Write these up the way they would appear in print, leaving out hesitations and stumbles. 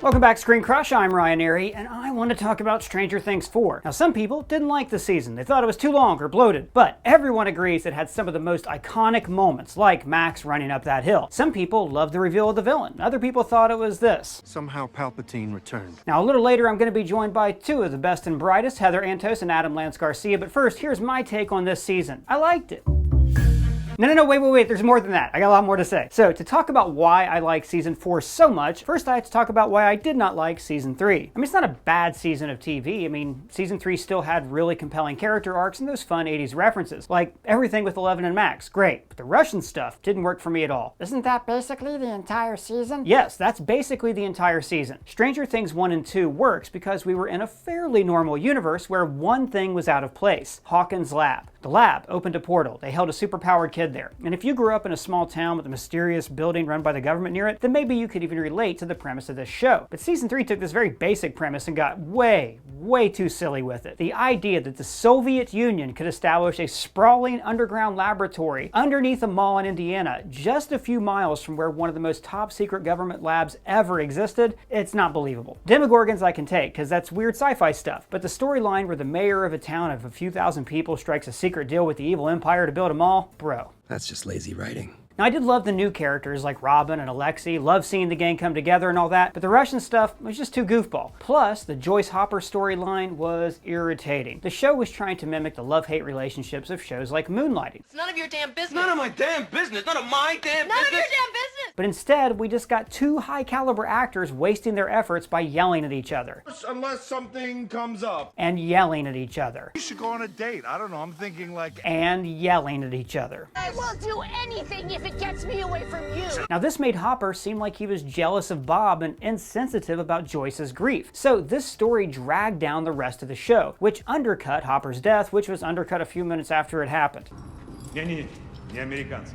Welcome back, ScreenCrush. I'm Arey, and I want to talk about Stranger Things 4. Now, some people didn't like the season. They thought it was too long or bloated, but everyone agrees it had some of the most iconic moments, like Max running up that hill. Some people loved the reveal of the villain. Other people thought it was this. Somehow Palpatine returned. Now, a little later, I'm going to be joined by two of the best and brightest, Heather Antos and Adam Lance Garcia, but first, here's my take on this season. I liked it. No, wait, there's more than that. I got a lot more to say. So, to talk about why I like Season 4 so much, first I have to talk about why I did not like Season 3. I mean, it's not a bad season of TV. I mean, Season 3 still had really compelling character arcs and those fun 80s references, like everything with Eleven and Max. Great, but the Russian stuff didn't work for me at all. Isn't that basically the entire season? Yes, that's basically the entire season. Stranger Things 1 and 2 works because we were in a fairly normal universe where one thing was out of place: Hawkins' lab. The lab opened a portal. They held a superpowered kid there. And if you grew up in a small town with a mysterious building run by the government near it, then maybe you could even relate to the premise of this show. But Season 3 took this very basic premise and got way too silly with it. The idea that the Soviet Union could establish a sprawling underground laboratory underneath a mall in Indiana, just a few miles from where one of the most top secret government labs ever existed, it's not believable. Demogorgons I can take, because that's weird sci-fi stuff, but the storyline where the mayor of a town of a few thousand people strikes a secret deal with the evil empire to build a mall, bro. That's just lazy writing. Now, I did love the new characters like Robin and Alexei, loved seeing the gang come together and all that, but the Russian stuff was just too goofball. Plus, the Joyce Hopper storyline was irritating. The show was trying to mimic the love-hate relationships of shows like Moonlighting. It's none of your damn business. None of my damn business. None of my damn business. None of your damn business. But instead, we just got two high-caliber actors wasting their efforts by yelling at each other. Unless something comes up. And yelling at each other. You should go on a date. I don't know. I'm thinking like... And yelling at each other. I will do anything if it gets me away from you. Now, this made Hopper seem like he was jealous of Bob and insensitive about Joyce's grief. So this story dragged down the rest of the show, which undercut Hopper's death, which was undercut a few minutes after it happened. Не американцы.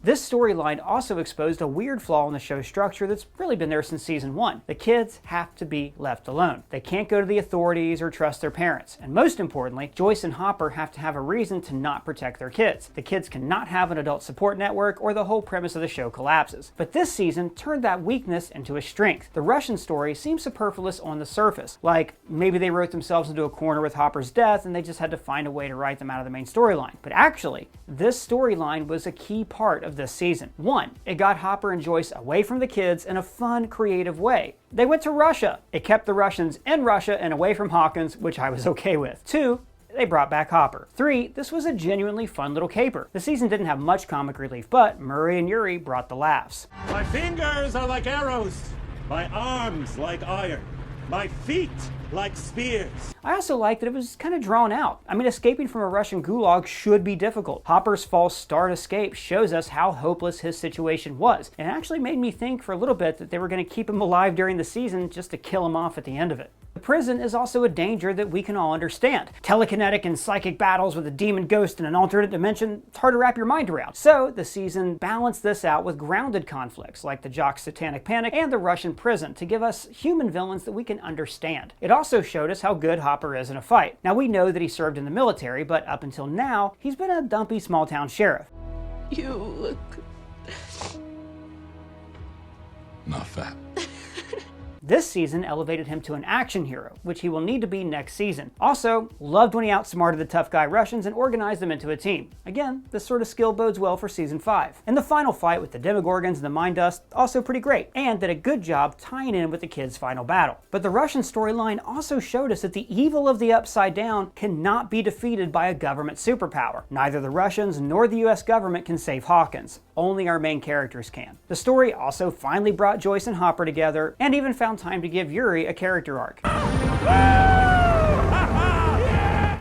This storyline also exposed a weird flaw in the show's structure that's really been there since Season 1. The kids have to be left alone. They can't go to the authorities or trust their parents. And most importantly, Joyce and Hopper have to have a reason to not protect their kids. The kids cannot have an adult support network or the whole premise of the show collapses. But this season turned that weakness into a strength. The Russian story seems superfluous on the surface. Like, maybe they wrote themselves into a corner with Hopper's death and they just had to find a way to write them out of the main storyline. But actually, this storyline was a key part of this season. One, it got Hopper and Joyce away from the kids in a fun, creative way. They went to Russia. It kept the Russians in Russia and away from Hawkins, which I was okay with. Two, they brought back Hopper. Three, this was a genuinely fun little caper. The season didn't have much comic relief, but Murray and Yuri brought the laughs. My fingers are like arrows. My arms like iron. My feet like spears. I also liked that it was kind of drawn out. I mean, escaping from a Russian gulag should be difficult. Hopper's false start escape shows us how hopeless his situation was. And it actually made me think for a little bit that they were going to keep him alive during the season just to kill him off at the end of it. The prison is also a danger that we can all understand. Telekinetic and psychic battles with a demon ghost in an alternate dimension, it's hard to wrap your mind around. So the season balanced this out with grounded conflicts like the Jock's satanic panic and the Russian prison to give us human villains that we can understand. It also showed us how good Hopper is in a fight. Now, we know that he served in the military, but up until now, he's been a dumpy small town sheriff. You look... Not fat. This season elevated him to an action hero, which he will need to be next season. Also, loved when he outsmarted the tough guy Russians and organized them into a team. Again, this sort of skill bodes well for Season 5. And the final fight with the Demogorgons and the Mind Dust, also pretty great, and did a good job tying in with the kids' final battle. But the Russian storyline also showed us that the evil of the Upside Down cannot be defeated by a government superpower. Neither the Russians nor the US government can save Hawkins. Only our main characters can. The story also finally brought Joyce and Hopper together, and even found time to give Yuri a character arc.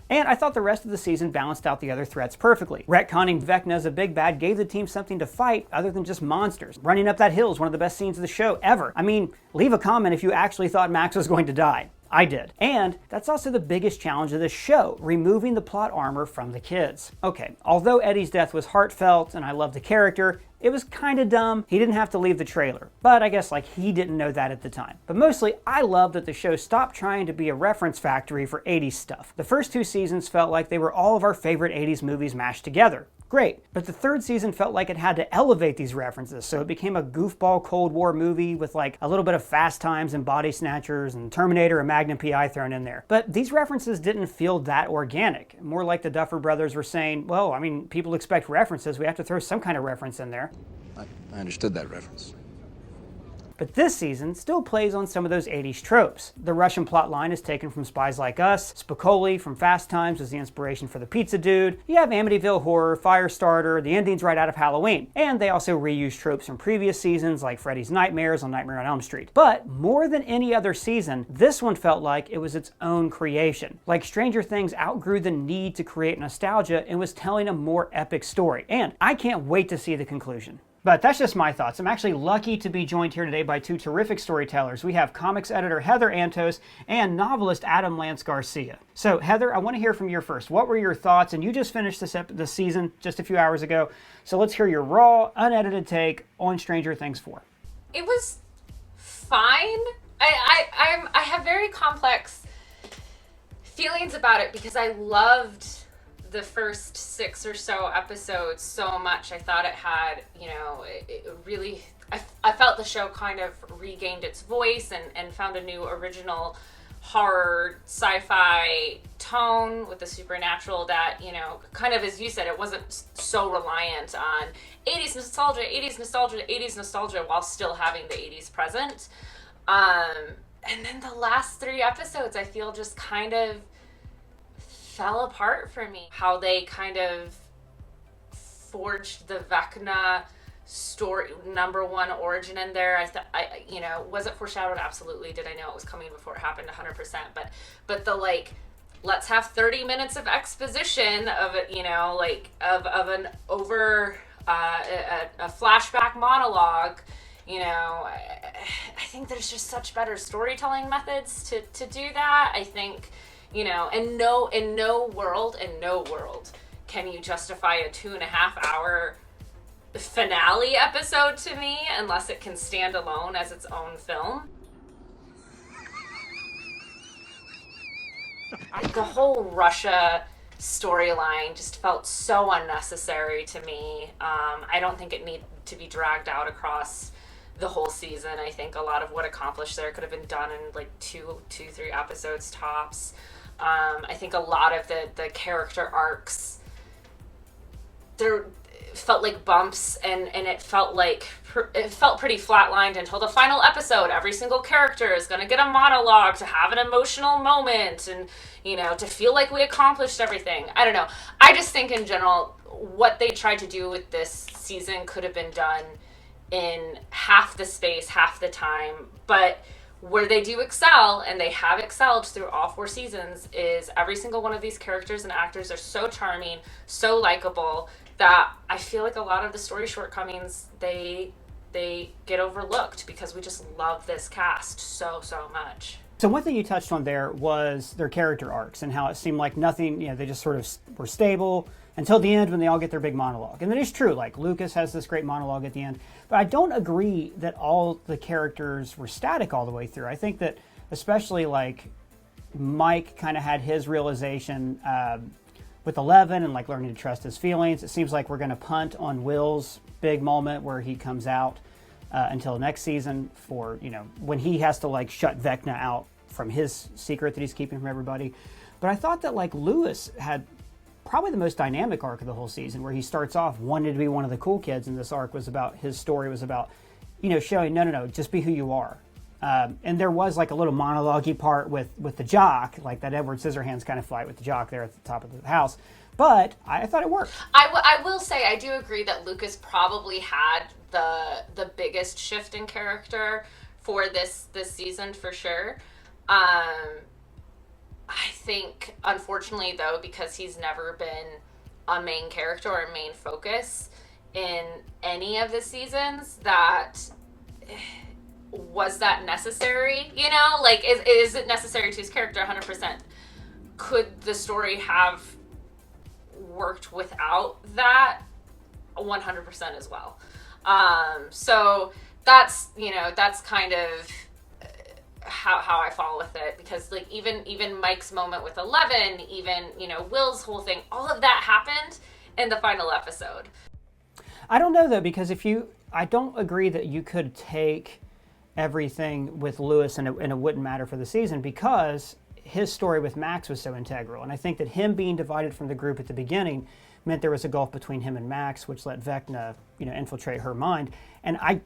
And I thought the rest of the season balanced out the other threats perfectly. Retconning Vecna as a big bad gave the team something to fight other than just monsters. Running up that hill is one of the best scenes of the show ever. I mean, leave a comment if you actually thought Max was going to die. I did. And that's also the biggest challenge of this show, removing the plot armor from the kids. Okay, although Eddie's death was heartfelt and I love the character, it was kind of dumb. He didn't have to leave the trailer. But I guess like he didn't know that at the time. But mostly, I love that the show stopped trying to be a reference factory for 80s stuff. The first two seasons felt like they were all of our favorite 80s movies mashed together. great. But the third season felt like it had to elevate these references, so it became a goofball Cold War movie with like a little bit of Fast Times and Body Snatchers and Terminator and Magnum P.I. thrown in there. But these references didn't feel that organic. More like the Duffer Brothers were saying, well, I mean, people expect references, we have to throw some kind of reference in there. I understood that reference. But this season still plays on some of those 80s tropes. The Russian plotline is taken from Spies Like Us. Spicoli from Fast Times was the inspiration for the Pizza Dude. You have Amityville Horror, Firestarter, the ending's right out of Halloween. And they also reuse tropes from previous seasons like Freddy's Nightmares on Nightmare on Elm Street. But more than any other season, this one felt like it was its own creation. Like Stranger Things outgrew the need to create nostalgia and was telling a more epic story. And I can't wait to see the conclusion. But that's just my thoughts. I'm actually lucky to be joined here today by two terrific storytellers. We have comics editor Heather Antos and novelist Adam Lance Garcia. So Heather, I want to hear from you first. What were your thoughts? And you just finished this season just a few hours ago. So let's hear your raw, unedited take on Stranger Things 4. It was fine. I have very complex feelings about it because I loved the first 6 or so episodes so much. I thought it had, it really, I felt the show kind of regained its voice and found a new original horror sci-fi tone with the supernatural that, kind of, as you said, it wasn't so reliant on 80s nostalgia, 80s nostalgia, 80s nostalgia while still having the 80s present. And then the last 3 episodes, I feel just kind of fell apart for me. How they kind of forged the Vecna story, #1 origin in there. Was it foreshadowed? Absolutely. Did I know it was coming before it happened? 100%. But the let's have 30 minutes of exposition of it, of an over a flashback monologue. I think there's just such better storytelling methods to do that. I think. In no world can you justify a 2.5-hour finale episode to me unless it can stand alone as its own film. The whole Russia storyline just felt so unnecessary to me. I don't think it needed to be dragged out across the whole season. I think a lot of what accomplished there could have been done in 2-3 episodes tops. I think a lot of the character arcs, there felt like bumps, and it felt pretty flatlined until the final episode. Every single character is going to get a monologue to have an emotional moment and, to feel like we accomplished everything. I don't know. I just think in general, what they tried to do with this season could have been done in half the space, half the time, but where they do excel, and they have excelled through all 4 seasons, is every single one of these characters and actors are so charming, so likable, that I feel like a lot of the story shortcomings, they get overlooked because we just love this cast so much. So one thing you touched on there was their character arcs and how it seemed like nothing, they just sort of were stable until the end when they all get their big monologue. And it is true, Lucas has this great monologue at the end. But I don't agree that all the characters were static all the way through. I think that especially Mike kind of had his realization with 11 and learning to trust his feelings. It seems like we're going to punt on Will's big moment where he comes out until next season for, when he has to shut Vecna out from his secret that he's keeping from everybody. But I thought that Lewis had probably the most dynamic arc of the whole season, where he starts off wanting to be one of the cool kids, and this arc was about, his story was about, showing, no, just be who you are. And there was a little monologue-y part with the jock, that Edward Scissorhands kind of fight with the jock there at the top of the house. But I thought it worked. I will say, I do agree that Lucas probably had the biggest shift in character for this season, for sure. I think, unfortunately, though, because he's never been a main character or a main focus in any of the seasons, that was that necessary? Is it necessary to his character? 100%. Could the story have worked without that? 100% as well. So that's kind of how I fall with it, because even Mike's moment with 11, even Will's whole thing, all of that happened, in the final episode. I don't know though, because I don't agree that you could take everything with Lewis and it wouldn't matter for the season, because his story with Max was so integral. And I think that him being divided from the group at the beginning meant there was a gulf between him and Max, which let Vecna, infiltrate her mind. And I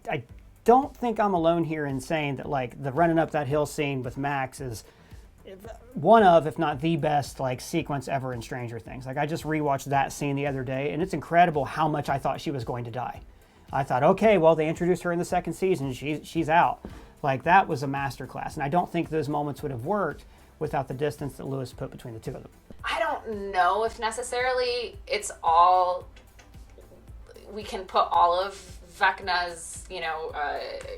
don't think I'm alone here in saying that, like, the running up that hill scene with Max is one of, if not the best, like, sequence ever in Stranger Things. Like, I just rewatched that scene the other day, and it's incredible how much I thought she was going to die. I thought, okay, well, they introduced her in the second season. She's out. Like, that was a masterclass. And I don't think those moments would have worked without the distance that Lewis put between the two of them. I don't know if necessarily it's all, we can put all of Vecna's,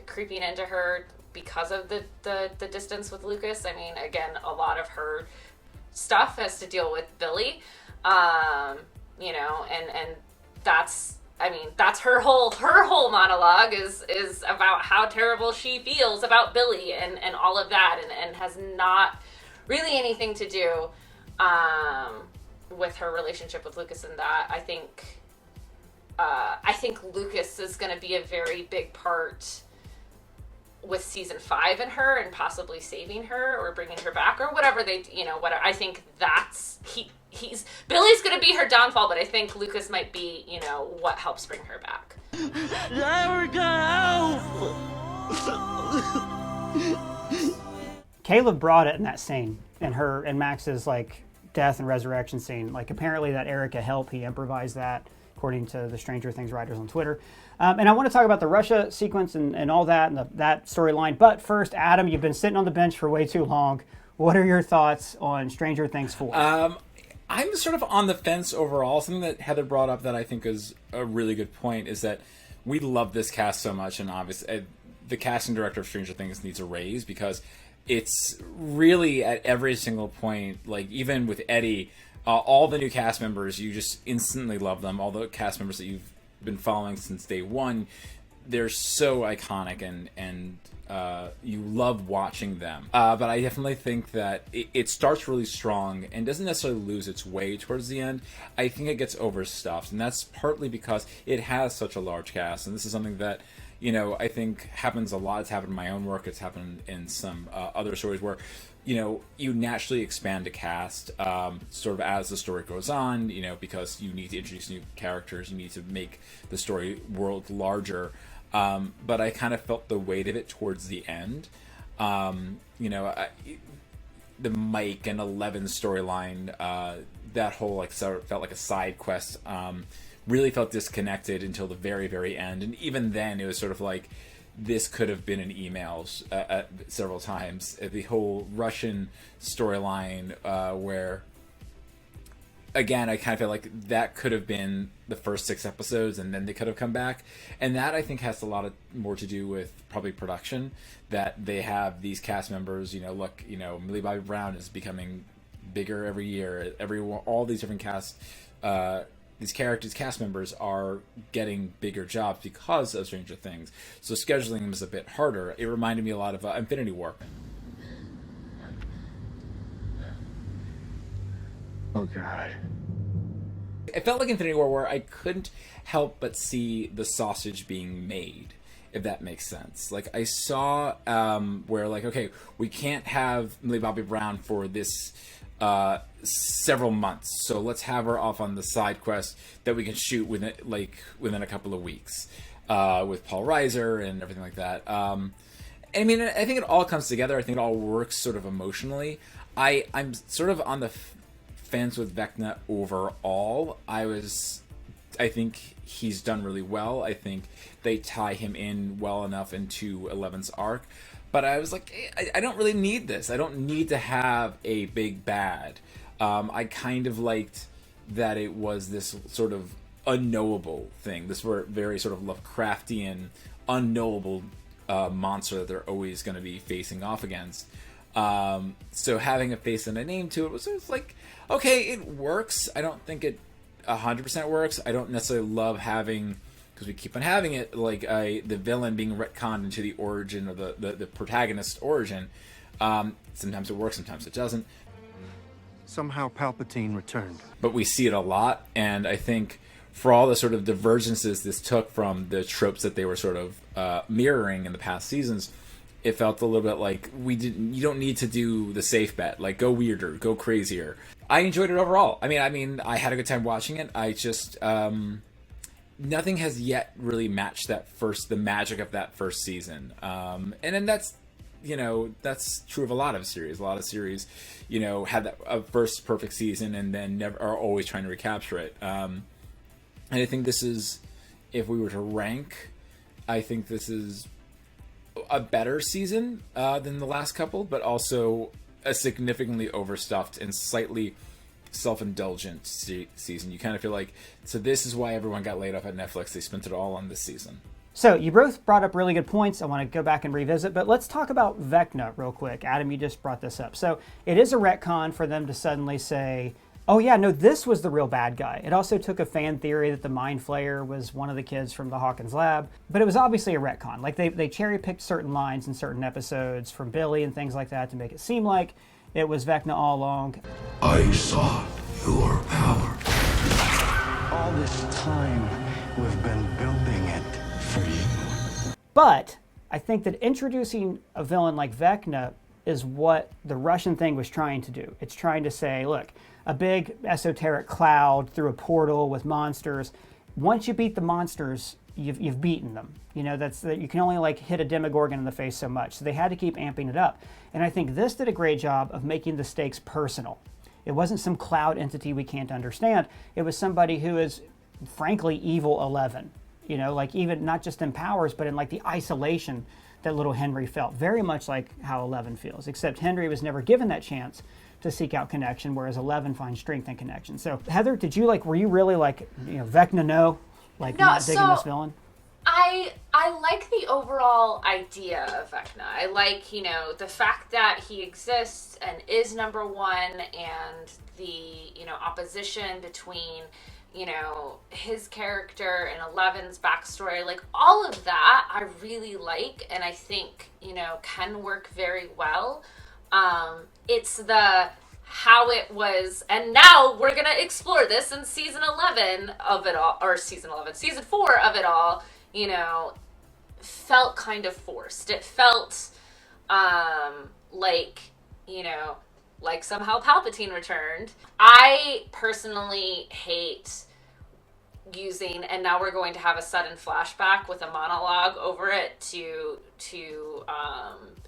creeping into her because of the distance with Lucas. I mean, again, a lot of her stuff has to deal with Billy, and that's her whole monologue is about how terrible she feels about Billy and all of that, and has not really anything to do with her relationship with Lucas and that. I think Lucas is going to be a very big part with season 5 in her, and possibly saving her or bringing her back or whatever whatever. I think that's Billy's going to be her downfall, but I think Lucas might be, what helps bring her back. Caleb brought it in that scene, in her and Max's, like, death and resurrection scene. Like, apparently that Erica helped. He improvised that, according to the Stranger Things writers on Twitter. And I want to talk about the Russia sequence and all that, and that storyline. But first, Adam, you've been sitting on the bench for way too long. What are your thoughts on Stranger Things 4? I'm sort of on the fence overall. Something that Heather brought up that I think is a really good point is that we love this cast so much, and obviously the casting director of Stranger Things needs a raise, because it's really at every single point, like even with Eddie, all the new cast members, you just instantly love them. All the cast members that you've been following since day one, they're so iconic, and you love watching them. But I definitely think that it starts really strong and doesn't necessarily lose its way towards the end. I think it gets overstuffed, and that's partly because it has such a large cast, and this is something that I think happens a lot. It's happened in my own work. It's happened in some other stories where, you naturally expand a cast sort of as the story goes on, because you need to introduce new characters. You need to make the story world larger. But I kind of felt the weight of it towards the end. The Mike and Eleven storyline, that whole felt like a side quest. Really felt disconnected until the very, very end. And even then, it was sort of like, this could have been in emails several times. The whole Russian storyline, where, again, I kind of feel like that could have been the first 6 episodes, and then they could have come back. And that, I think, has a lot more to do with probably production, that they have these cast members, Millie Bobby Brown is becoming bigger every year. All these different these cast members are getting bigger jobs because of Stranger Things. So scheduling them is a bit harder. It reminded me a lot of Infinity War. Oh, God. It felt like Infinity War, where I couldn't help but see the sausage being made, if that makes sense. Like, I saw where, like, okay, we can't have Millie Bobby Brown for this several months, so let's have her off on the side quest that we can shoot within a couple of weeks, with Paul Reiser and everything like that. I mean, I think it all comes together. I think it all works sort of emotionally. I'm sort of on the fence with Vecna overall. I think he's done really well. I think they tie him in well enough into Eleven's arc. But I was like, I don't really need this. I don't need to have a big bad. I kind of liked that it was this sort of unknowable thing. This very sort of Lovecraftian, unknowable monster that they're always going to be facing off against. So having a face and a name to it was sort of like, okay, it works. I don't think it 100% works. I don't necessarily love having, because we keep on having it, like the villain being retconned into the origin, or the protagonist's origin. Sometimes it works, sometimes it doesn't. Somehow Palpatine returned. But we see it a lot, and I think for all the sort of divergences this took from the tropes that they were sort of mirroring in the past seasons, it felt a little bit like you don't need to do the safe bet, like go weirder, go crazier. I enjoyed it overall. I mean, I had a good time watching it. I just nothing has yet really matched the magic of that first season. And then that's true of a lot of series. A lot of series, had that a first perfect season and then never are always trying to recapture it. And I think this is, if we were to rank, I think this is a better season than the last couple, but also a significantly overstuffed and slightly self-indulgent season. You kind of feel like, so this is why everyone got laid off at Netflix. They spent it all on this season. So you both brought up really good points. I want to go back and revisit, but let's talk about Vecna real quick. Adam, you just brought this up. So it is a retcon for them to suddenly say, oh yeah, no, this was the real bad guy. It also took a fan theory that the Mind Flayer was one of the kids from the Hawkins lab, but it was obviously a retcon. Like they cherry-picked certain lines in certain episodes from Billy and things like that to make it seem like it was Vecna all along. I saw your power. All this time, we've been building it for you. But I think that introducing a villain like Vecna is what the Russian thing was trying to do. It's trying to say, look, a big esoteric cloud through a portal with monsters. Once you beat the monsters, you've beaten them. That's that you can only like hit a Demogorgon in the face so much. So they had to keep amping it up. And I think this did a great job of making the stakes personal. It wasn't some cloud entity we can't understand. It was somebody who is, frankly, evil 11. Like even not just in powers, but in like the isolation that little Henry felt. Very much like how 11 feels, except Henry was never given that chance to seek out connection, whereas 11 finds strength in connection. So Heather, were you really like, Vecna not digging this villain? I like the overall idea of Vecna. I like, the fact that he exists and is number one, and the, opposition between, his character and 11's backstory. Like, all of that I really like, and I think, can work very well. It's the how it was, and now we're gonna explore this in season 11 of it all, or season 4 of it all, felt kind of forced. It felt like somehow Palpatine returned. I personally hate using, and now we're going to have a sudden flashback with a monologue over it to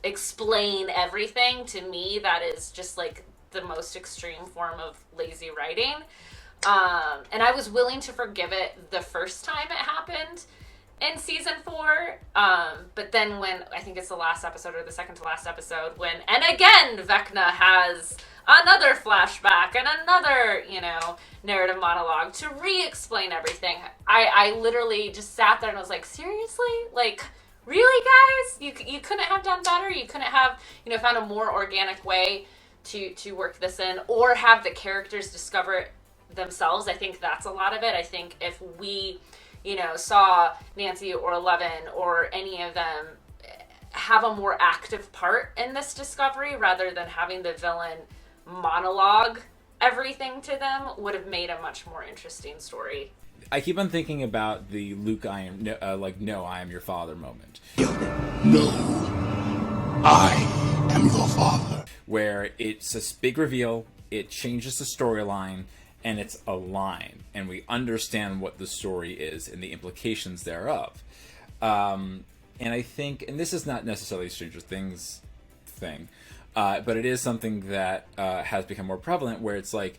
explain everything. To me, that is just like the most extreme form of lazy writing. And I was willing to forgive it the first time it happened in season 4. But then when, I think it's the last episode or the second to last episode, and again, Vecna has another flashback and another, narrative monologue to re-explain everything. I literally just sat there and was like, seriously? Like, really, guys? You couldn't have done better? You couldn't have, found a more organic way to work this in, or have the characters discover it themselves? I think that's a lot of it. I think if we, saw Nancy or 11 or any of them have a more active part in this discovery, rather than having the villain monologue everything to them, would have made a much more interesting story. I keep on thinking about the Luke, I am your father moment. No, I am your father. Where it's this big reveal, it changes the storyline, and it's a line, and we understand what the story is and the implications thereof. And I think, and this is not necessarily a Stranger Things thing, but it is something that has become more prevalent, where it's like,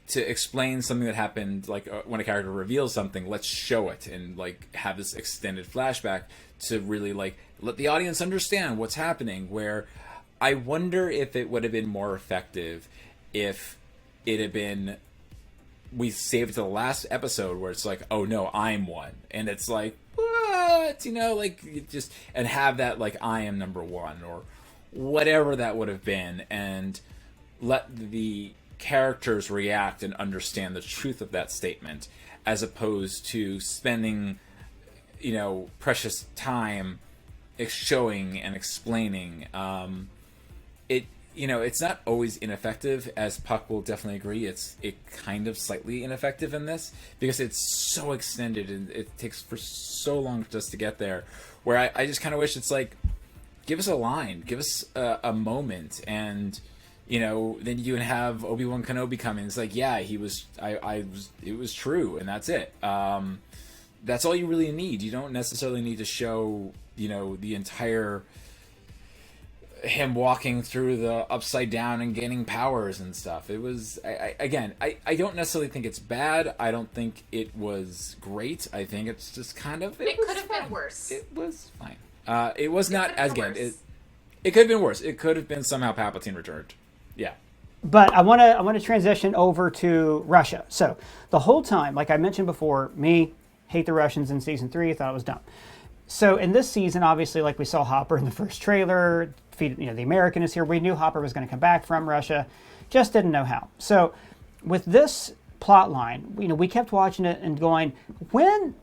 to explain something that happened, like when a character reveals something, let's show it and like have this extended flashback to really like let the audience understand what's happening. Where I wonder if it would have been more effective if it had been, we saved it to the last episode where it's like, oh no, I'm one, and it's like, what, like you just, and have that like, I am number one, or whatever that would have been, and let the characters react and understand the truth of that statement, as opposed to spending, precious time showing and explaining. it's not always ineffective, as Puck will definitely agree. It kind of slightly ineffective in this because it's so extended and it takes for so long just to get there, where I just kind of wish it's like, give us a line, give us a moment, and then you can have Obi-Wan Kenobi come in. It's like, yeah, it was true, and that's it. That's all you really need. You don't necessarily need to show, the entire him walking through the upside down and gaining powers and stuff. It was, I don't necessarily think it's bad. I don't think it was great. I think it's just kind of... It could have been worse. It was fine. It was not as good. It could have been worse. It could have been somehow Palpatine returned. Yeah. But I want to transition over to Russia. So the whole time, like I mentioned before, hate the Russians in season 3. I thought it was dumb. So in this season, obviously, like we saw Hopper in the first trailer, the American is here. We knew Hopper was going to come back from Russia, just didn't know how. So with this plot line, we kept watching it and going, when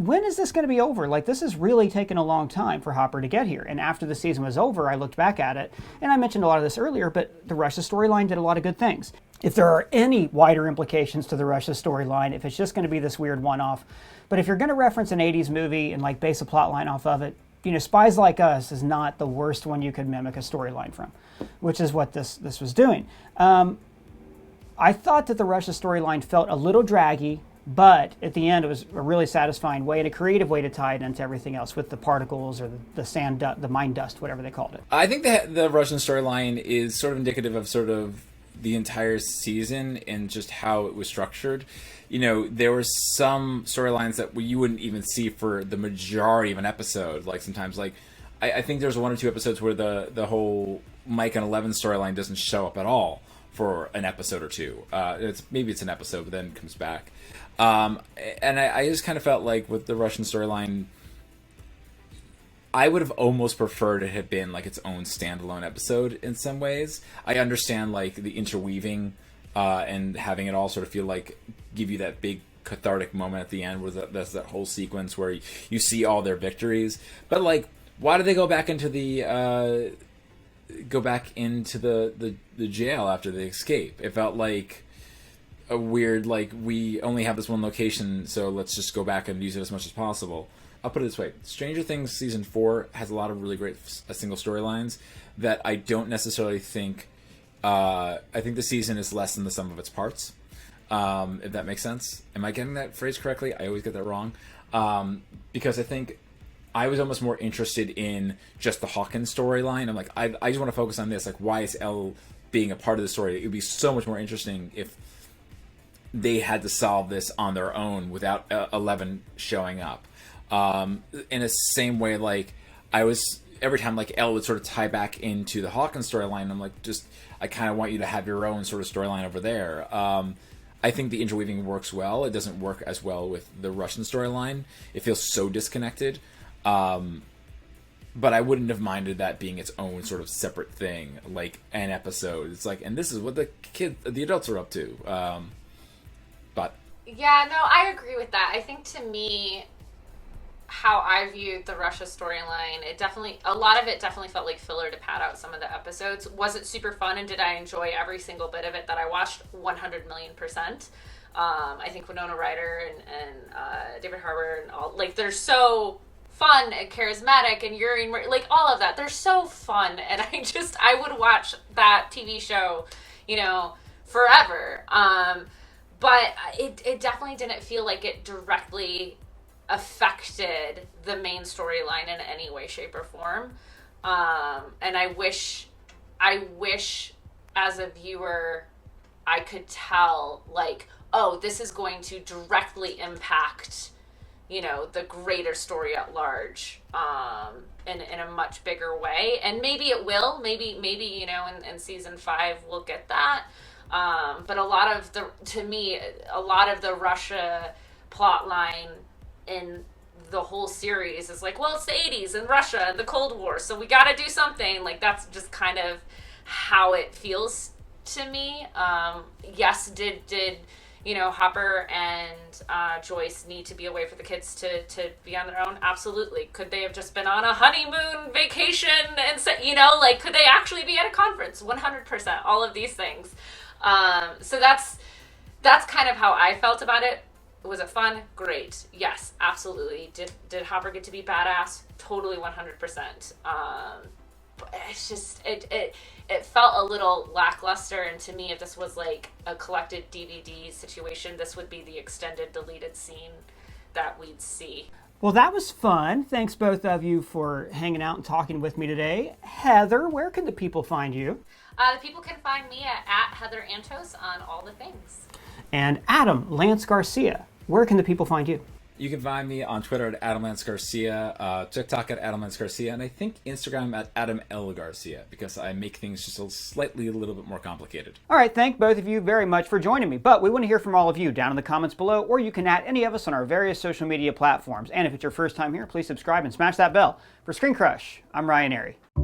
is this going to be over? Like, this is really taking a long time for Hopper to get here. And after the season was over, I looked back at it, and I mentioned a lot of this earlier, but the Russia storyline did a lot of good things. If there are any wider implications to the Russia storyline, if it's just going to be this weird one-off, but if you're going to reference an 80s movie and like base a plot line off of it, Spies Like Us is not the worst one you could mimic a storyline from, which is what this was doing. I thought that the Russia storyline felt a little draggy, but at the end it was a really satisfying way and a creative way to tie it into everything else with the particles or the sand, the mine dust, whatever they called it. I think that the Russian storyline is sort of indicative of sort of the entire season and just how it was structured. There were some storylines that you wouldn't even see for the majority of an episode. Like sometimes, I think there's 1 or 2 episodes where the whole Mike and Eleven storyline doesn't show up at all for an episode or two. Maybe it's an episode, but then it comes back. And I just kind of felt like with the Russian storyline, I would have almost preferred it had been like its own standalone episode in some ways. I understand like the interweaving and having it all sort of feel like give you that big cathartic moment at the end where that's that whole sequence where you see all their victories. But like, why did they go back into the jail after they escape? It felt like a weird, like, we only have this one location, so let's just go back and use it as much as possible. I'll put it this way. Stranger Things Season 4 has a lot of really great single storylines that I don't necessarily think... I think the season is less than the sum of its parts, if that makes sense. Am I getting that phrase correctly? I always get that wrong. Because I think I was almost more interested in just the Hawkins storyline. I'm like, I just want to focus on this. Like, why is Elle being a part of the story? It would be so much more interesting if they had to solve this on their own without Eleven showing up. In the same way, like, every time like Elle would sort of tie back into the Hawkins storyline, I'm like, I kind of want you to have your own sort of storyline over there. I think the interweaving works well. It doesn't work as well with the Russian storyline. It feels so disconnected. But I wouldn't have minded that being its own sort of separate thing, like an episode. It's like, and this is what the adults are up to. But yeah, no, I agree with that. I think to me, how I viewed the Russia storyline, a lot of it definitely felt like filler to pad out some of the episodes. Was it super fun, and did I enjoy every single bit of it that I watched? 100 million %. I think Winona Ryder and David Harbour and all, like, they're so fun and charismatic, and Yuri, like, all of that. They're so fun, and I would watch that TV show, forever. But it definitely didn't feel like it directly affected the main storyline in any way, shape, or form. And I wish as a viewer I could tell, like, oh, this is going to directly impact, the greater story at large, in a much bigger way. And maybe it will. Maybe in season 5 we'll get that. But a lot of the Russia plot line in the whole series is like, well, it's the 80s and Russia and the Cold War, so we got to do something. Like, that's just kind of how it feels to me. Yes, did you know, Hopper and Joyce need to be away for the kids to be on their own? Absolutely. Could they have just been on a honeymoon vacation and you know, like, could they actually be at a conference? 100%. All of these things. So that's kind of how I felt about it. Was it fun? Great. Yes, absolutely. Did Hopper get to be badass? Totally 100%. But it's just it felt a little lackluster, and to me, if this was like a collected DVD situation, this would be the extended deleted scene that we'd see. Well, that was fun. Thanks both of you for hanging out and talking with me today. Heather, where can the people find you? The people can find me at Heather Antos on all the things. And Adam Lance Garcia, where can the people find you? You can find me on Twitter at Adam Lance Garcia, TikTok at Adam Lance Garcia, and I think Instagram at Adam L. Garcia, because I make things just a little bit more complicated. All right, thank both of you very much for joining me. But we want to hear from all of you down in the comments below, or you can at any of us on our various social media platforms. And if it's your first time here, please subscribe and smash that bell. For ScreenCrush, I'm Ryan Arey.